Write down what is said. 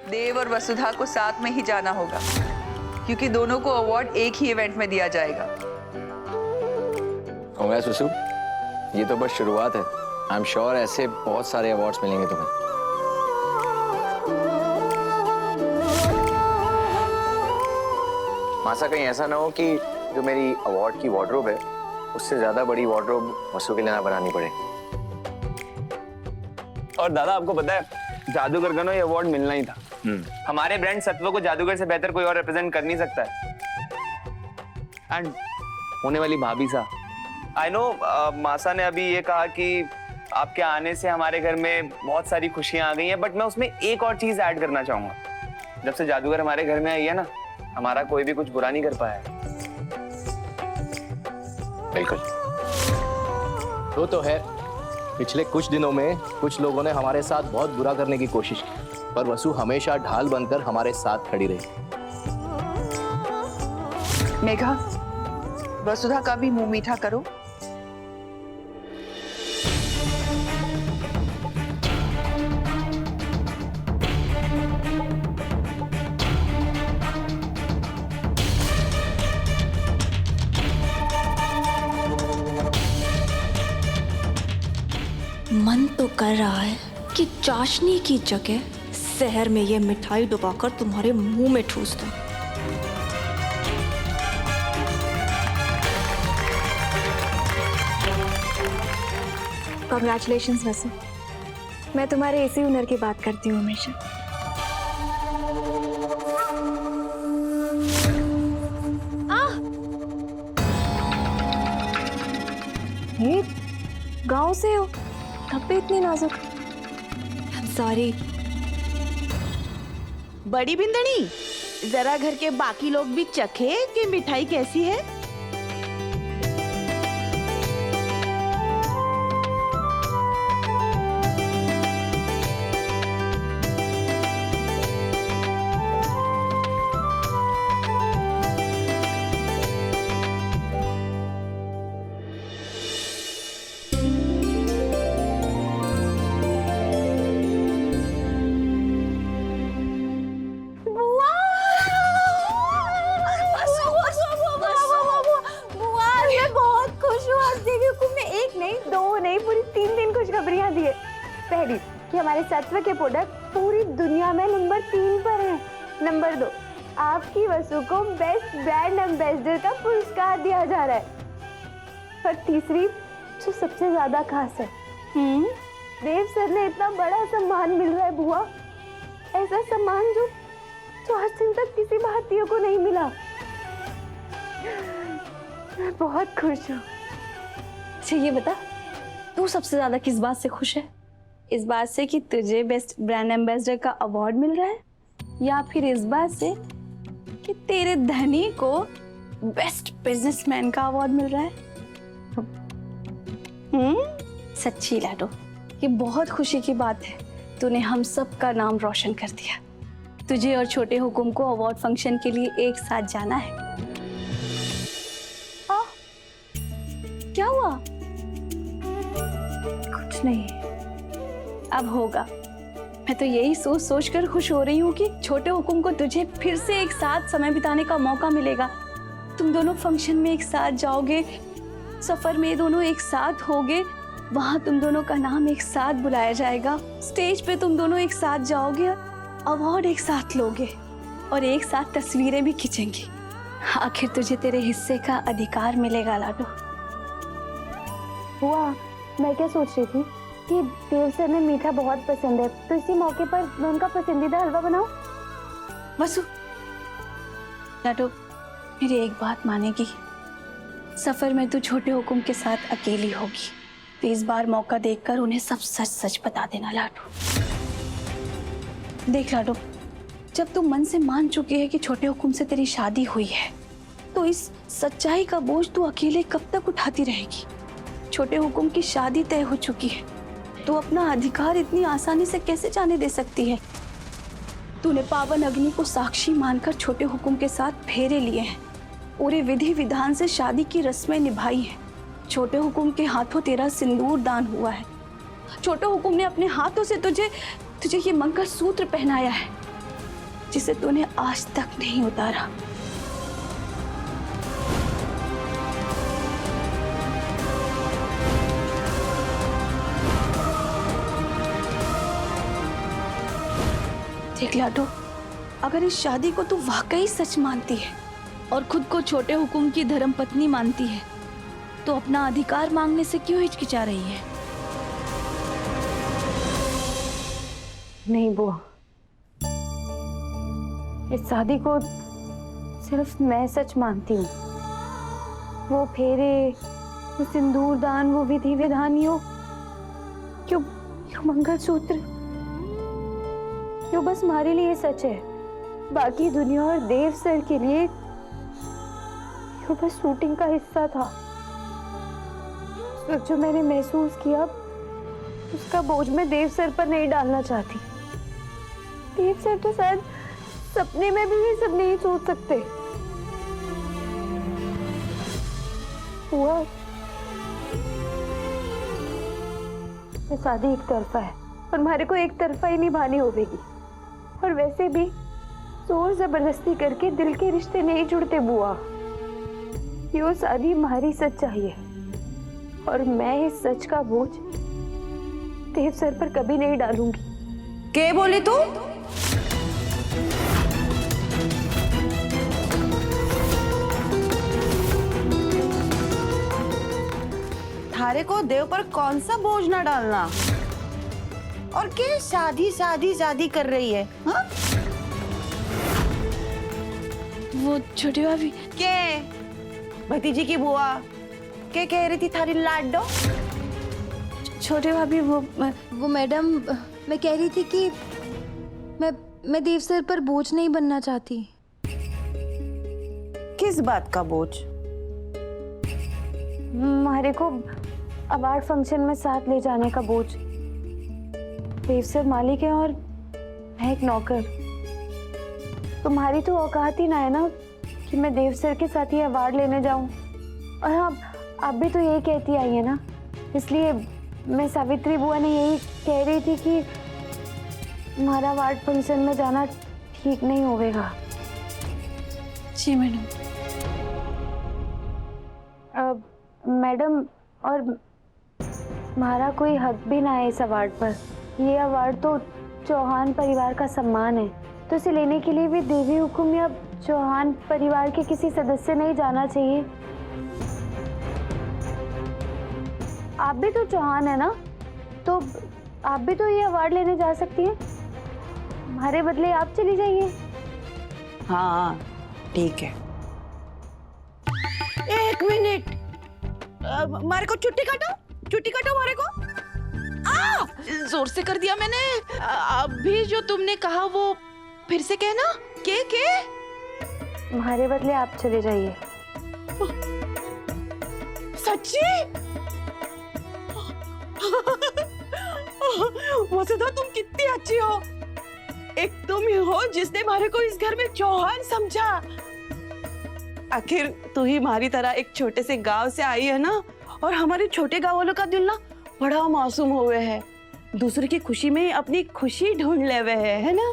देव और वसुधा को साथ में ही जाना होगा, क्योंकि दोनों को अवार्ड एक ही इवेंट में दिया जाएगा। कांग्रेस सुसु, ये तो बस शुरुआत है। आई एम श्योर ऐसे बहुत सारे अवार्ड्स मिलेंगे तुम्हें। मासा कहीं ऐसा ना हो कि जो मेरी अवार्ड की वार्डरोब है उससे ज्यादा बड़ी वार्डरोब वसु के लिए ना बनानी पड़े। और दादा आपको पता है जादूगर को ना ये अवार्ड मिलना ही था। हमारे ब्रांड सत्व को जादूगर से बेहतर कोई और रिप्रेजेंट कर नहीं सकता है। एंड होने वाली भाभी सा, आई नो मासा ने अभी ये कहा कि आपके आने से हमारे घर में बहुत सारी खुशियां आ गई हैं, बट मैं उसमें एक और चीज ऐड करना चाहूंगा। जब से जादूगर हमारे घर में आई है ना, हमारा कोई भी कुछ बुरा नहीं कर पाया है। बिल्कुल। तो है, पिछले कुछ दिनों में कुछ लोगों ने हमारे साथ बहुत बुरा करने की कोशिश की, पर वसु हमेशा ढाल बनकर हमारे साथ खड़ी रही। मेघा, वसुधा का भी मुंह मीठा करो। मन तो कर रहा है कि चाशनी की जगह शहर में ये मिठाई डुबाकर तुम्हारे मुंह में ठूस दूं। कांग्रेचुलेशंस वसु, मैं तुम्हारे इसी हुनर की बात करती हूँ हमेशा। ये गांव से हो, तब भी इतनी नाजुक। सॉरी। बड़ी बिंदनी, जरा घर के बाकी लोग भी चखे कि मिठाई कैसी है। पहली कि हमारे सत्व के प्रोडक्ट पूरी दुनिया में नंबर 3 पर हैं। नंबर 2, आपकी वसु को बेस्ट ब्रांड एम्बेसडर का पुरस्कार दिया जा रहा है। और तीसरी, जो सबसे ज्यादा खास है, देव सर ने इतना बड़ा सम्मान मिल रहा है बुआ, ऐसा सम्मान जो आज दिन तक किसी भारतीय को नहीं मिला। मैं बहुत खुश हूँ। अच्छा ये बता, तू सबसे ज्यादा किस बात से खुश है? इस बात से कि तुझे बेस्ट ब्रांड एम्बेसडर का अवार्ड मिल रहा है, या फिर इस बात से कि तेरे धनी को बेस्ट बिजनेसमैन का अवार्ड मिल रहा है? सच्ची लाडो, ये बहुत खुशी की बात है। तूने हम सब का नाम रोशन कर दिया। तुझे और छोटे हुकुम को अवार्ड फंक्शन के लिए एक साथ जाना है। क्या हुआ? कुछ नहीं, अब होगा। मैं तो यही सोच सोच कर खुश हो रही हूँ कि छोटे हुकुम को तुझे फिर से एक साथ समय बिताने का मौका मिलेगा। तुम दोनों फंक्शन में एक साथ जाओगे, सफर में दोनों एक साथ होगे, वहां तुम दोनों का नाम एक साथ बुलाया जाएगा, स्टेज पे तुम दोनों एक साथ जाओगे, अवार्ड एक साथ लोगे और एक साथ तस्वीरें भी खींचेंगी। आखिर तुझे तेरे हिस्से का अधिकार मिलेगा लाडो। बुआ, मैं क्या सोच रही थी कि देव सर ने मीठा बहुत पसंद है, तो इसी मौके पर मैं उनका पसंदीदा हलवा बनाऊं। वसु, लाडो मेरी एक बात मानेगी, सफर में तू छोटे हुकुम के साथ अकेली होगी, तो इस बार मौका देखकर उन्हें सब सच सच बता देना लाडो। देख लाडो, जब तू मन से मान चुकी है कि छोटे हुकुम से तेरी शादी हुई है, तो इस सच्चाई का बोझ तू अकेले कब तक उठाती रहेगी? छोटे हुकुम की शादी तय हो चुकी है, तो अपना अधिकार इतनी आसानी से कैसे जाने दे सकती है? तूने पावन अग्नि को साक्षी मानकर छोटे हुकुम के साथ फेरे लिए हैं, पूरे विधि विधान से शादी की रस्में निभाई हैं। छोटे हुकुम के हाथों तेरा सिंदूर दान हुआ है। छोटे हुकुम ने अपने हाथों से तुझे ये मंगलसूत्र पहनाया है। जिसे तूने आज तक नहीं उतारा। देख लाडो, अगर इस शादी को तू वाकई सच मानती है और खुद को छोटे हुकुम की धर्मपत्नी मानती है, तो अपना अधिकार मांगने से क्यों हिचकिचा रही है? नहीं बुआ, इस शादी को सिर्फ मैं सच मानती हूँ। वो फेरे, वो सिंदूर दान, वो विधि विधानियों, क्यों मंगलसूत्र, जो बस हमारे लिए सच है। बाकी दुनिया और देव सर के लिए जो बस शूटिंग का हिस्सा था। उस वक्त जो मैंने महसूस किया, उसका बोझ मैं देव सर पर नहीं डालना चाहती। देव सर तो शायद सपने में भी ये सब नहीं सोच सकते। हुआ ये शादी एक तरफा है और हमारे को एक तरफा ही निभानी होगी। और वैसे भी जोर जबरदस्ती करके दिल के रिश्ते नहीं जुड़ते बुआ। ये शादी हमारी सच्चाई है और मैं इस सच का बोझ देव सर पर कभी नहीं डालूंगी। के बोले तू? थारे को देव पर कौन सा बोझ ना डालना? और के शादी शादी शादी कर रही है? हाँ? वो छोटी भाभी के भतीजी की बुआ के कह रही थी थारी लाडो? छोटे भाभी वो मैडम, मैं कह रही थी कि मैं देव सर पर बोझ नहीं बनना चाहती। किस बात का बोझ? हमारे को अवार्ड फंक्शन में साथ ले जाने का बोझ। देव सर मालिक है और मैं एक नौकर। तुम्हारी तो औकात ही ना है ना कि मैं देव सर के साथ ये अवार्ड लेने जाऊं। और हाँ, आप भी तो यही कहती आई है ना, इसलिए मैं सावित्री बुआ ने यही कह रही थी कि हमारा अवार्ड फंक्शन में जाना ठीक नहीं होगा। जी मैडम। मैडम, और हमारा कोई हक भी ना है इस अवार्ड पर। ये अवार्ड तो चौहान परिवार का सम्मान है, तो इसे लेने के लिए भी देवी हुकुम या चौहान परिवार के किसी सदस्य नहीं जाना चाहिए। आप भी तो चौहान है ना, तो आप भी तो ये अवार्ड लेने जा सकती हैं। हमारे बदले आप चली जाइए। हाँ ठीक है। एक मिनट, मारे को छुट्टी काटो मारे को। जोर से कर दिया मैंने। अभी जो तुमने कहा वो फिर से कहना। के हमारे बदले आप चले जाइए। सच्ची? वसुधा, तुम कितनी अच्छी हो। एक तुम ही हो जिसने हमारे को इस घर में चौहान समझा। आखिर तू ही हमारी तरह एक छोटे से गांव से आई है ना, और हमारे छोटे गांव वालों का दिल ना बड़ा मासूम हुए है। दूसरे की खुशी में अपनी खुशी ढूंढ ले हुए है ना।